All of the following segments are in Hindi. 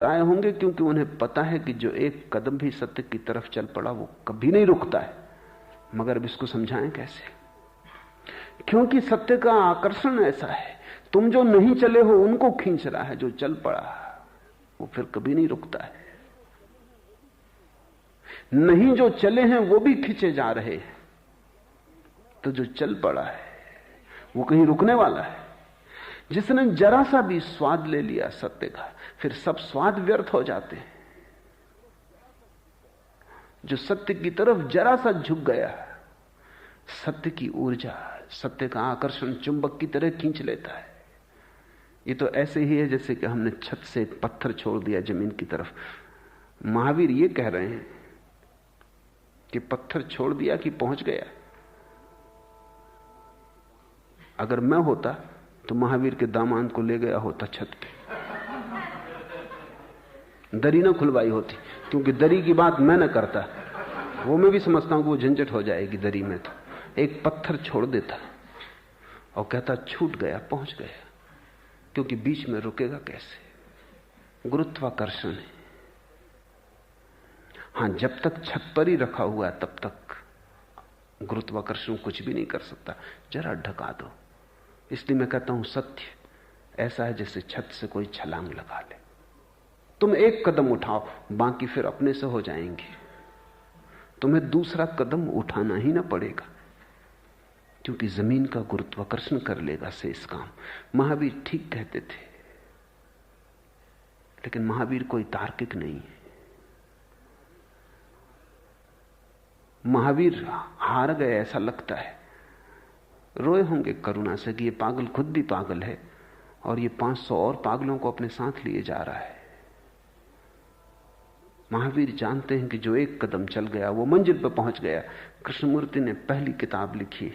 आए होंगे क्योंकि उन्हें पता है कि जो एक कदम भी सत्य की तरफ चल पड़ा वो कभी नहीं रुकता है। मगर अब इसको समझाएं कैसे? क्योंकि सत्य का आकर्षण ऐसा है, तुम जो नहीं चले हो उनको खींच रहा है, जो चल पड़ा वो फिर कभी नहीं रुकता है। नहीं, जो चले हैं वो भी खींचे जा रहे हैं, तो जो चल पड़ा है वो कहीं रुकने वाला है। जिसने जरा सा भी स्वाद ले लिया सत्य का, फिर सब स्वाद व्यर्थ हो जाते हैं। जो सत्य की तरफ जरा सा झुक गया, सत्य की ऊर्जा, सत्य का आकर्षण चुंबक की तरह खींच लेता है। ये तो ऐसे ही है जैसे कि हमने छत से एक पत्थर छोड़ दिया जमीन की तरफ। महावीर ये कह रहे हैं कि पत्थर छोड़ दिया कि पहुंच गया। अगर मैं होता तो महावीर के दामाद को ले गया होता छत पे, दरी ना खुलवाई होती, क्योंकि दरी की बात मैं ना करता, वो मैं भी समझता हूं कि वो झंझट हो जाएगी दरी में। तो एक पत्थर छोड़ देता और कहता छूट गया, पहुंच गया, क्योंकि बीच में रुकेगा कैसे? गुरुत्वाकर्षण है। हां, जब तक छत पर ही रखा हुआ है तब तक गुरुत्वाकर्षण कुछ भी नहीं कर सकता। जरा ढका दो। इसलिए मैं कहता हूं सत्य ऐसा है जैसे छत से कोई छलांग लगा ले। तुम एक कदम उठाओ, बाकी फिर अपने से हो जाएंगे। तुम्हें दूसरा कदम उठाना ही ना पड़ेगा, क्योंकि जमीन का गुरुत्वाकर्षण कर लेगा शेष काम। महावीर ठीक कहते थे, लेकिन महावीर कोई तार्किक नहीं है। महावीर हार गए ऐसा लगता है। रोए होंगे करुणा से कि ये पागल खुद भी पागल है और ये 500 और पागलों को अपने साथ लिए जा रहा है। महावीर जानते हैं कि जो एक कदम चल गया वो मंजिल पर पहुंच गया। कृष्णमूर्ति ने पहली किताब लिखी,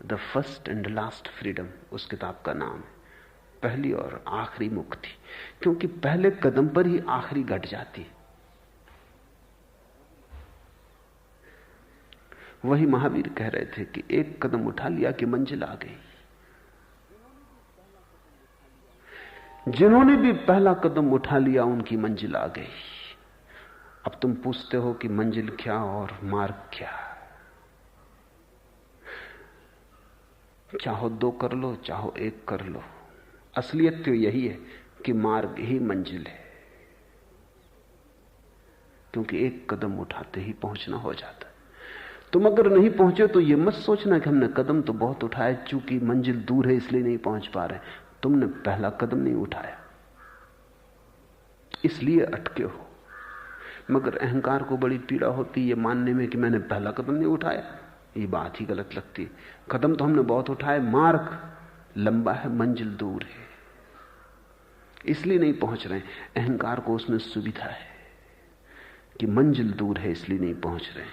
the first and last freedom, उस किताब का नाम है पहली और आखिरी मुक्ति, क्योंकि पहले कदम पर ही आखिरी घट जाती है। वही महावीर कह रहे थे कि एक कदम उठा लिया कि मंजिल आ गई। जिन्होंने भी पहला कदम उठा लिया उनकी मंजिल आ गई। अब तुम पूछते हो कि मंजिल क्या और मार्ग क्या? चाहो 2 कर लो, चाहो 1 कर लो, असलियत तो यही है कि मार्ग ही मंजिल है, क्योंकि एक कदम उठाते ही पहुंचना हो जाता है। तुम अगर नहीं पहुंचे तो यह मत सोचना कि हमने कदम तो बहुत उठाए, चूंकि मंजिल दूर है इसलिए नहीं पहुंच पा रहे। तुमने पहला कदम नहीं उठाया, इसलिए अटके हो। मगर अहंकार को बड़ी पीड़ा होती है मानने में कि मैंने पहला कदम नहीं उठाया। ये बात ही गलत लगती है। कदम तो हमने बहुत उठाए, मार्ग लंबा है, मंजिल दूर है, इसलिए नहीं पहुंच रहे। अहंकार को उसमें सुविधा है कि मंजिल दूर है इसलिए नहीं पहुंच रहे।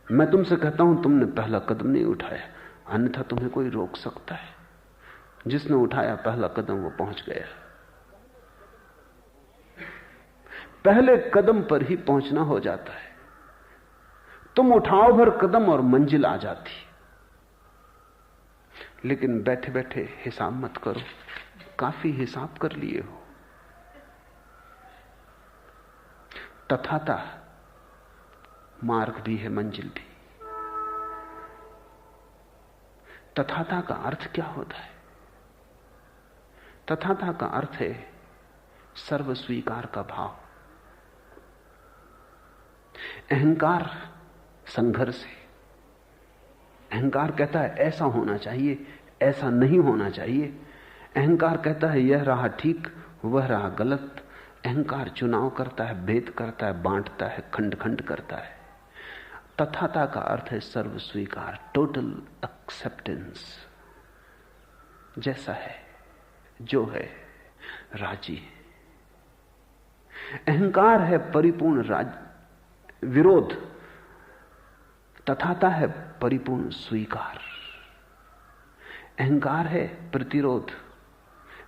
मैं तुमसे कहता हूं तुमने पहला कदम नहीं उठाया, अन्यथा तुम्हें कोई रोक सकता है? जिसने उठाया पहला कदम वो पहुंच गया। पहले कदम पर ही पहुंचना हो जाता है। तुम उठाओ भर कदम और मंजिल आ जाती। लेकिन बैठे बैठे हिसाब मत करो, काफी हिसाब कर लिए हो। तथाता मार्ग भी है, मंजिल भी। तथाता का अर्थ क्या होता है? तथाता का अर्थ है सर्व स्वीकार का भाव। अहंकार संघर्ष है। अहंकार कहता है ऐसा होना चाहिए, ऐसा नहीं होना चाहिए। अहंकार कहता है यह रहा ठीक, वह रहा गलत। अहंकार चुनाव करता है, भेद करता है, बांटता है, खंड खंड करता है। तथाता का अर्थ है सर्व स्वीकार, टोटल एक्सेप्टेंस। जैसा है, जो है, राजी है। अहंकार है परिपूर्ण विरोध, तथाता है परिपूर्ण स्वीकार। अहंकार है प्रतिरोध,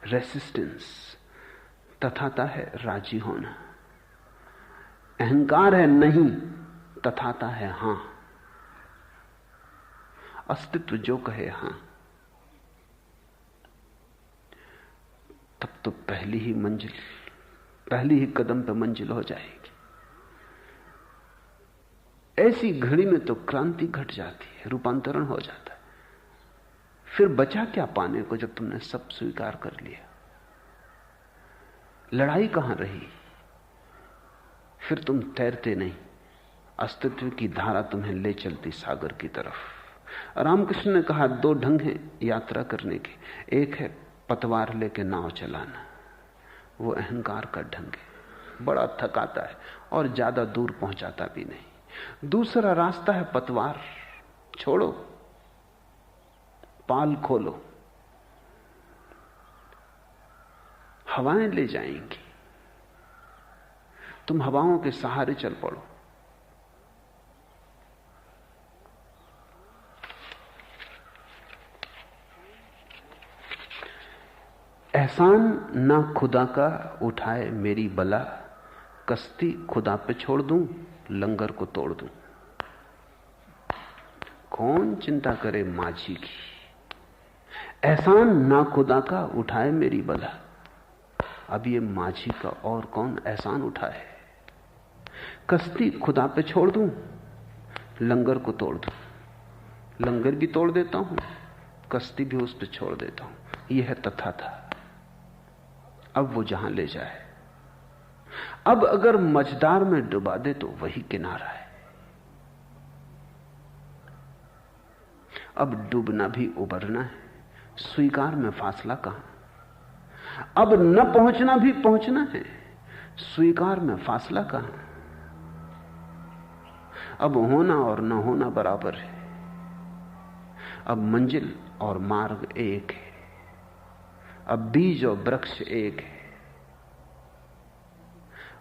रेसिस्टेंस, तथाता है राजी होना। अहंकार है नहीं, तथाता है हां। अस्तित्व जो कहे हां। तब तो पहली ही कदम पे मंजिल हो जाएगी। ऐसी घड़ी में तो क्रांति घट जाती है, रूपांतरण हो जाता है। फिर बचा क्या पाने को जब तुमने सब स्वीकार कर लिया? लड़ाई कहां रही? फिर तुम तैरते नहीं, अस्तित्व की धारा तुम्हें ले चलती सागर की तरफ। रामकृष्ण ने कहा 2 ढंग हैं यात्रा करने के। एक है पतवार लेके नाव चलाना, वो अहंकार का ढंग है, बड़ा थकाता है और ज्यादा दूर पहुंचाता भी नहीं। दूसरा रास्ता है पतवार छोड़ो, पाल खोलो, हवाएं ले जाएंगी, तुम हवाओं के सहारे चल पड़ो। एहसान ना खुदा का उठाए मेरी बला, कश्ती खुदा पे छोड़ दूं, लंगर को तोड़ दूं। कौन चिंता करे माझी की? एहसान ना खुदा का उठाए मेरी बला। अब ये माझी का और कौन एहसान उठाए? कश्ती खुदा पे छोड़ दूं, लंगर को तोड़ दूं। लंगर भी तोड़ देता हूं, कश्ती भी उस पे छोड़ देता हूं। यह है तथा था। अब वो जहां ले जाए। अब अगर मझधार में डुबा दे तो वही किनारा है। अब डूबना भी उबरना है, स्वीकार में फासला कहां? अब न पहुंचना भी पहुंचना है, स्वीकार में फासला कहां? अब होना और न होना बराबर है। अब मंजिल और मार्ग एक है, अब बीज और वृक्ष एक है,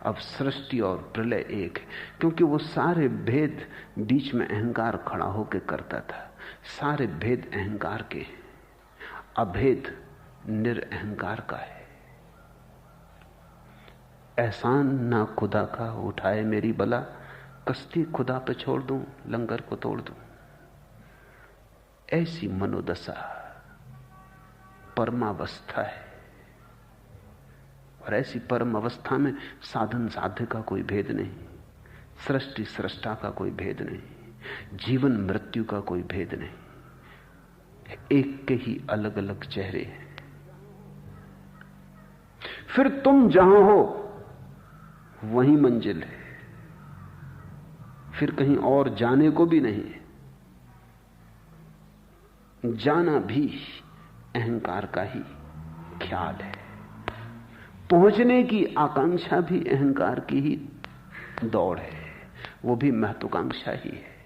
अब सृष्टि और प्रलय एक है। क्योंकि वो सारे भेद बीच में अहंकार खड़ा होकर करता था। सारे भेद अहंकार के, अभेद निरअहंकार का है। एहसान ना खुदा का उठाए मेरी बला, कश्ती खुदा पे छोड़ दूं, लंगर को तोड़ दूं। ऐसी मनोदशा परमावस्था है। और ऐसी परम अवस्था में साधन साध्य का कोई भेद नहीं, सृष्टि सृष्टा का कोई भेद नहीं, जीवन मृत्यु का कोई भेद नहीं। एक के ही अलग अलग चेहरे हैं। फिर तुम जहां हो वही मंजिल है, फिर कहीं और जाने को भी नहीं है। जाना भी अहंकार का ही ख्याल है, पहुंचने की आकांक्षा भी अहंकार की ही दौड़ है, वो भी महत्वाकांक्षा ही है।